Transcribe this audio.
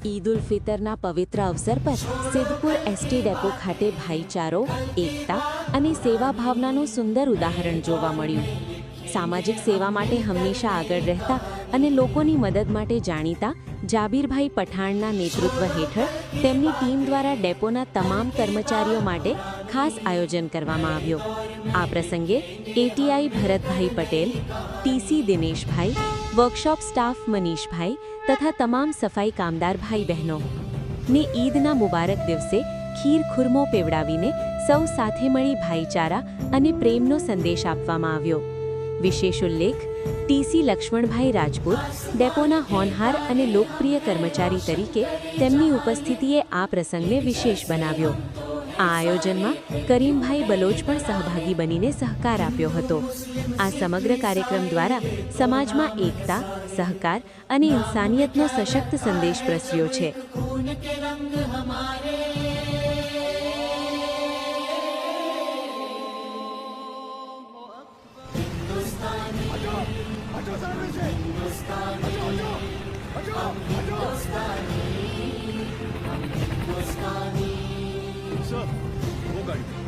ઈદ ઉલ ફિતરના પવિત્ર અવસર પર સિદ્ધપુર એસટી ડેપો ખાતે ભાઈચારો, એકતા અને સેવા ભાવનાનું સુંદર ઉદાહરણ જોવા મળ્યું. સામાજિક સેવા માટે હંમેશા આગળ રહેતા અને લોકોની મદદ માટે જાણીતા જાબીરભાઈ પઠાણના નેતૃત્વ હેઠળ તેમની ટીમ દ્વારા ડેપોના તમામ કર્મચારીઓ માટે ખાસ આયોજન કરવામાં આવ્યો. આ પ્રસંગે ATI Bharatbhai Patel, TC Dineshbhai, workshop staff Manishbhai તથા તમામ સફાઈ કામદાર ભાઈ બહેનો ને ઈદના મુબારક દિવસે ખીર ખુરમો પીવડાવીને સૌ સાથે મળી ભાઈચારા અને પ્રેમનો સંદેશ આપવામાં આવ્યો. વિશેષ ઉલ્લેખ ટીસી લક્ષ્મણભાઈ રાજપૂત ડેપોના હોનહાર અને લોકપ્રિય કર્મચારી તરીકે તેમની ઉપસ્થિતિએ આ પ્રસંગને વિશેષ બનાવ્યો. આ આયોજનમાં કરીમભાઈ બલોચ પણ સહભાગી બનીને સહકાર આપ્યો હતો. આ સમગ્ર કાર્યક્રમ દ્વારા સમાજમાં એકતા, સહકાર અને ઇન્સાનિયતનો સશક્ત સંદેશ પ્રસર્યો છે. सर वो गाड़ी